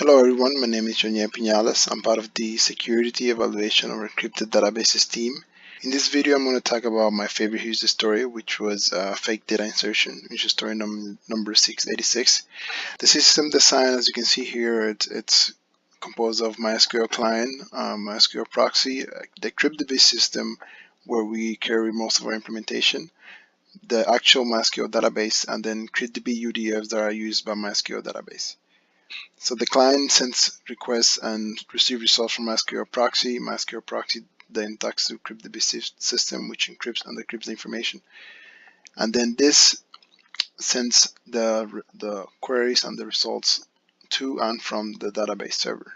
Hello everyone, my name is Joannier Pinales. I'm part of the Security Evaluation of Encrypted Databases team. In this video, I'm going to talk about my favorite user story, which was fake data insertion, user story number 686. The system design, as you can see here, it's composed of MySQL client, MySQL proxy, the cryptobase system where we carry most of our implementation, the actual MySQL database, and then cryptobase UDFs that are used by MySQL database. So the client sends requests and receives results from MySQL proxy. MySQL proxy then talks to cryptobase system, which encrypts and decrypts the information. And then this sends the queries and the results to and from the database server.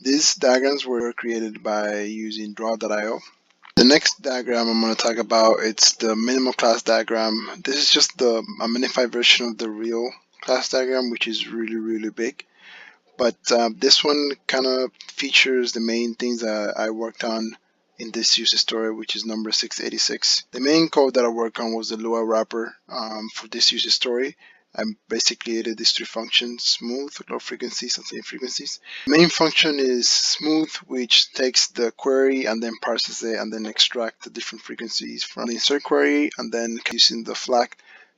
These diagrams were created by using draw.io. The next diagram I'm going to talk about, it's the minimal class diagram. This is just a minified version of the real class diagram, which is really big. But this one kind of features the main things that I worked on in this user story, which is number 686. The main code that I worked on was the Lua wrapper for this user story. I basically created these three functions: smooth, low frequencies, and same frequencies. The main function is smooth, which takes the query and then parses it and then extracts the different frequencies from the insert query, and then using the flag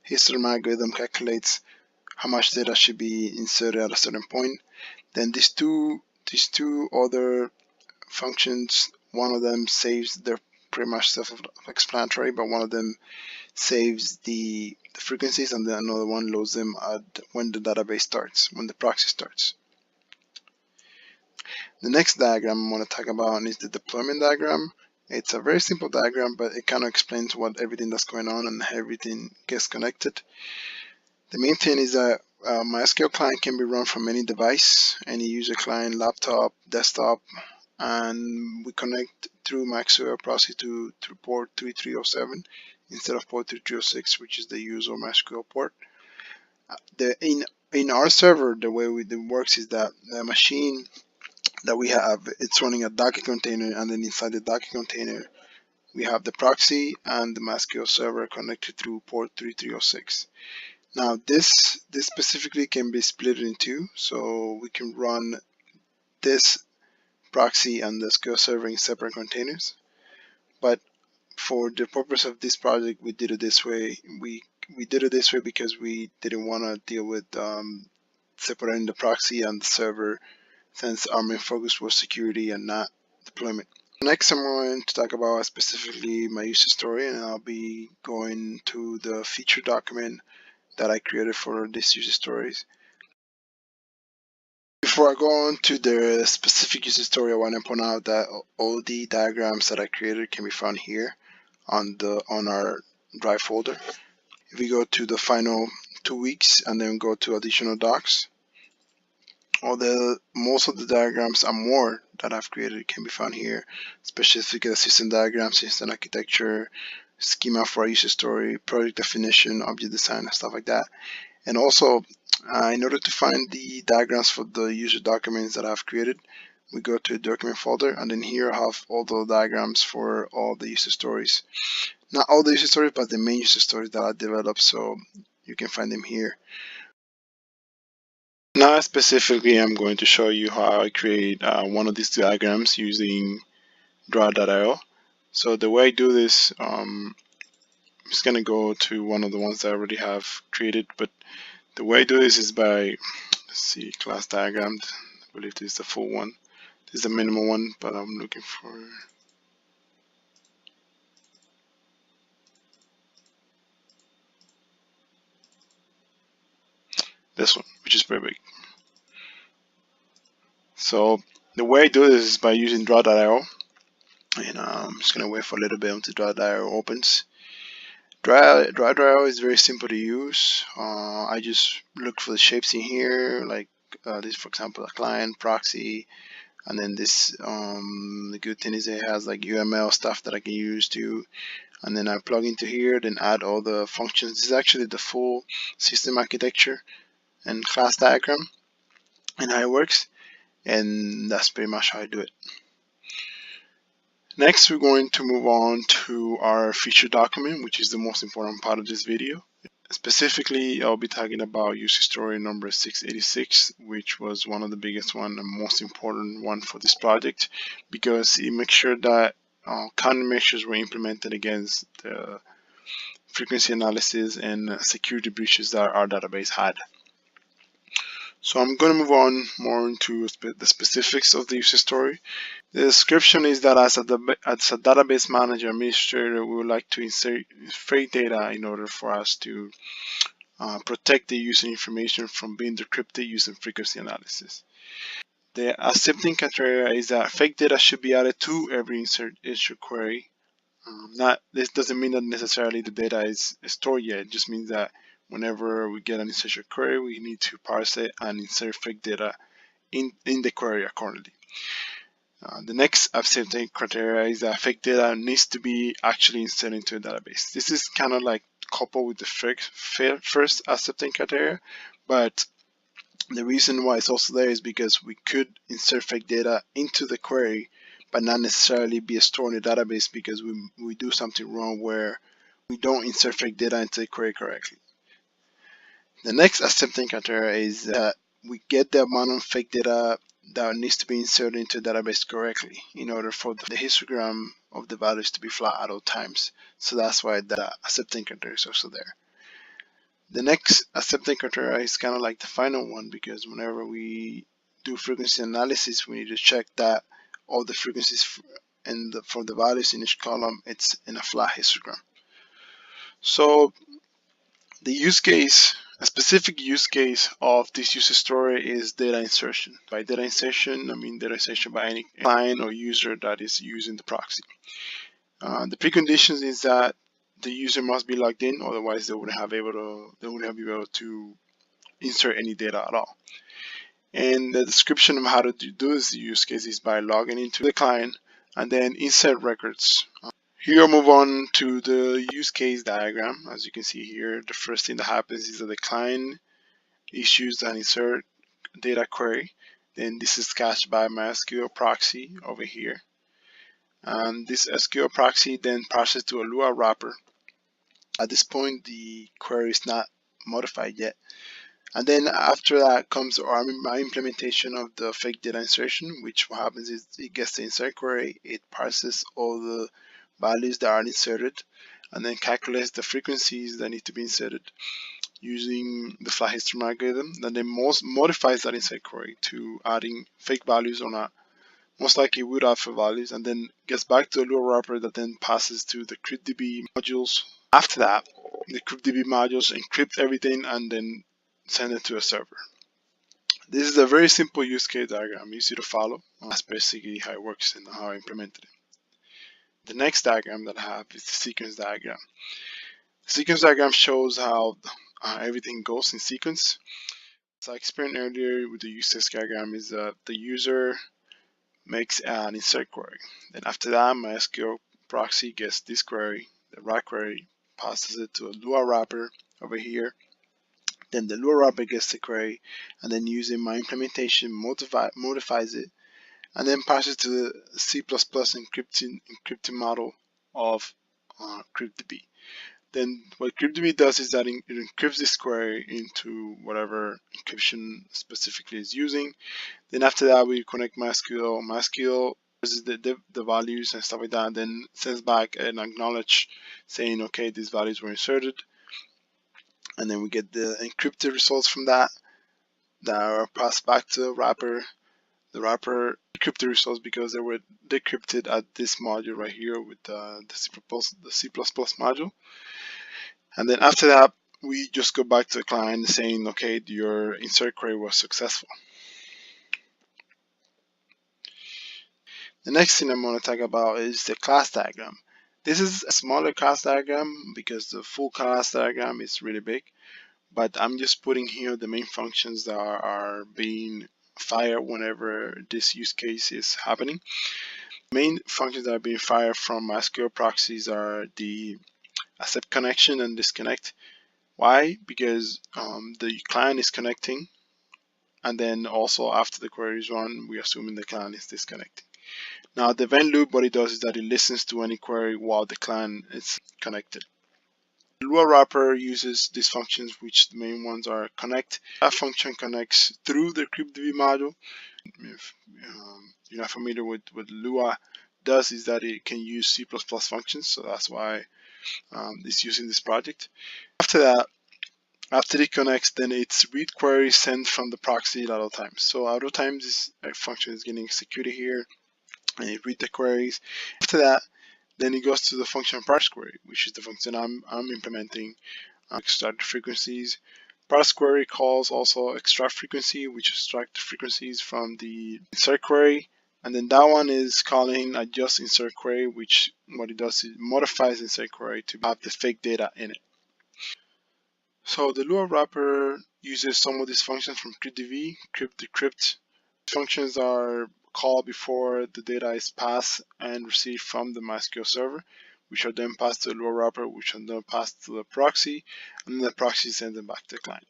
histogram algorithm calculates how much data should be inserted at a certain point. Then these two other functions, one of them saves, they're pretty much self-explanatory, but one of them saves the frequencies, and then another one loads them at when the database starts, when the proxy starts. The next diagram I want to talk about is the deployment diagram. It's a very simple diagram, but it kind of explains what everything that's going on and how everything gets connected. The main thing is that MySQL client can be run from any device, any user client, laptop, desktop, and we connect through MySQL proxy to port 3307 instead of port 3306, which is the user MySQL port. In our server, the way it works is that the machine that we have, it's running a Docker container, and then inside the Docker container, we have the proxy and the MySQL server connected through port 3306. Now this specifically can be split in two, so we can run this proxy and the SQL server in separate containers. But for the purpose of this project, we did it this way. We did it this way because we didn't want to deal with separating the proxy and the server, since our main focus was security and not deployment. Next, I'm going to talk about specifically my user story, and I'll be going to the feature document that I created for this user stories. Before I go on to the specific user story, I want to point out that all the diagrams that I created can be found here on our Drive folder. If we go to the final 2 weeks and then go to additional docs, most of the diagrams and more that I've created can be found here, specifically system diagrams, system architecture, schema for our user story, project definition, object design, and stuff like that. And also, in order to find the diagrams for the user documents that I've created, we go to the document folder, and then here I have all the diagrams for all the user stories. Not all the user stories, but the main user stories that I developed, so you can find them here. Now specifically, I'm going to show you how I create one of these diagrams using draw.io. So the way I do this, I'm just going to go to one of the ones that I already have created, but the way I do this is by, let's see, class diagram. I believe this is the full one. This is the minimal one, but I'm looking for this one, which is very big. So the way I do this is by using draw.io, and I'm just gonna wait for a little bit until draw.io opens. Draw.io is very simple to use. I just look for the shapes in here, like this, for example, a client, proxy, and then this. The good thing is it has like UML stuff that I can use too. And then I plug into here, then add all the functions. This is actually the full system architecture and class diagram and how it works, and that's pretty much how I do it. Next, we're going to move on to our feature document, which is the most important part of this video. Specifically, I'll be talking about user story number 686, which was one of the biggest one and most important one for this project, because it makes sure that countermeasures were implemented against the frequency analysis and security breaches that our database had. So I'm going to move on more into the specifics of the user story. The description is that as a database manager administrator, we would like to insert fake data in order for us to protect the user information from being decrypted using frequency analysis. The accepting criteria is that fake data should be added to every insert query. This doesn't mean that necessarily the data is stored yet. It just means that whenever we get an insertion query, we need to parse it and insert fake data in the query accordingly. The next accepting criteria is that fake data needs to be actually inserted into a database. This is kind of like coupled with the first accepting criteria, but the reason why it's also there is because we could insert fake data into the query but not necessarily be stored in the database because we do something wrong where we don't insert fake data into the query correctly. The next accepting criteria is that we get the amount of fake data that needs to be inserted into the database correctly in order for the histogram of the values to be flat at all times. So that's why the accepting criteria is also there. The next accepting criteria is kind of like the final one, because whenever we do frequency analysis, we need to check that all the frequencies and for the values in each column, it's in a flat histogram. So the use case, a specific use case of this user story is data insertion. By data insertion, I mean data insertion by any client or user that is using the proxy. The preconditions is that the user must be logged in, otherwise they wouldn't be able to insert any data at all. And the description of how to do this use case is by logging into the client and then insert records. Here I'll move on to the use case diagram. As you can see here, the first thing that happens is that the client issues an insert data query. Then this is cached by my SQL proxy over here. And this SQL proxy then passes to a Lua wrapper. At this point, the query is not modified yet. And then after that comes my implementation of the fake data insertion, which what happens is it gets the insert query, it parses all the values that are inserted, and then calculates the frequencies that need to be inserted using the flat histogram algorithm, and then modifies that insert query to adding fake values or not. Most likely would have for values, and then gets back to the Lua wrapper that then passes to the cryptdb modules. After that, the cryptdb modules encrypt everything and then send it to a server. This is a very simple use case diagram, easy to follow. That's basically how it works and how I implemented it. The next diagram that I have is the sequence diagram. The sequence diagram shows how everything goes in sequence. As I explained earlier with the use case diagram, is the user makes an insert query. Then after that, my SQL proxy gets this query, the right query, passes it to a Lua wrapper over here. Then the Lua wrapper gets the query, and then using my implementation modifies it, and then passes to the C++ encrypting model of cryptdb. Then what cryptdb does is that it encrypts this query into whatever encryption specifically is using. Then after that, we connect MySQL. MySQL uses the values and stuff like that, and then sends back an acknowledge saying, okay, these values were inserted. And then we get the encrypted results from that are passed back to the wrapper. The wrapper decrypted results because they were decrypted at this module right here with the C++ module. And then after that, we just go back to the client saying, okay, your insert query was successful. The next thing I'm going to talk about is the class diagram. This is a smaller class diagram because the full class diagram is really big, but I'm just putting here the main functions that are being fired whenever this use case is happening. Main functions that are being fired from MySQL proxies are the accept connection and disconnect. Why? Because the client is connecting, and then also after the query is run, we're assuming the client is disconnecting. Now the event loop, what it does is that it listens to any query while the client is connected. The Lua wrapper uses these functions, which the main ones are connect. That function connects through the cryptDB module. If you're not familiar with what Lua does, is that it can use C++ functions, so that's why it's using this project. After that, after it connects, then it's read query sent from the proxy at all times. So at all times, this function is getting executed here, and it read the queries. After that, then it goes to the function parse query, which is the function I'm implementing. Extract frequencies. Parse query calls also extract frequency, which extract the frequencies from the insert query. And then that one is calling adjust insert query, which what it does is modifies insert query to have the fake data in it. So the Lua wrapper uses some of these functions from cryptDB, crypt. Functions are called before the data is passed and received from the MySQL server, which are then passed to the Lua wrapper, which are then passed to the proxy, and then the proxy sends them back to the client.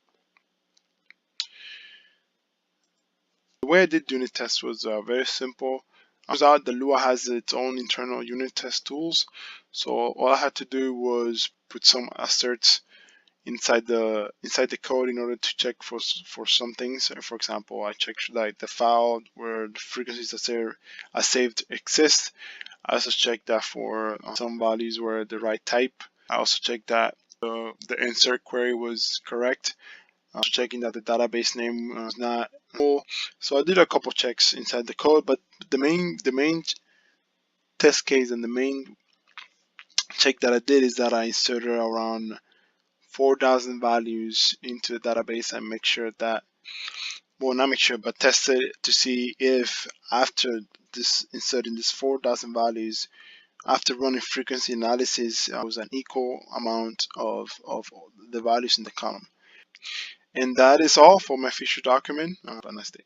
The way I did unit tests was very simple. Turns out the Lua has its own internal unit test tools, so all I had to do was put some asserts inside the code in order to check for some things. For example, I checked like the file where the frequencies are saved exist. I also checked that for some values were the right type. I also checked that the insert query was correct. I was checking that the database name was not full. So I did a couple checks inside the code, but the main test case and the main check that I did is that I inserted around 4,000 values into the database and make sure that, well, not make sure, but test it to see if after this inserting this 4,000 values, after running frequency analysis, was an equal amount of the values in the column. And that is all for my feature document. Have a nice day.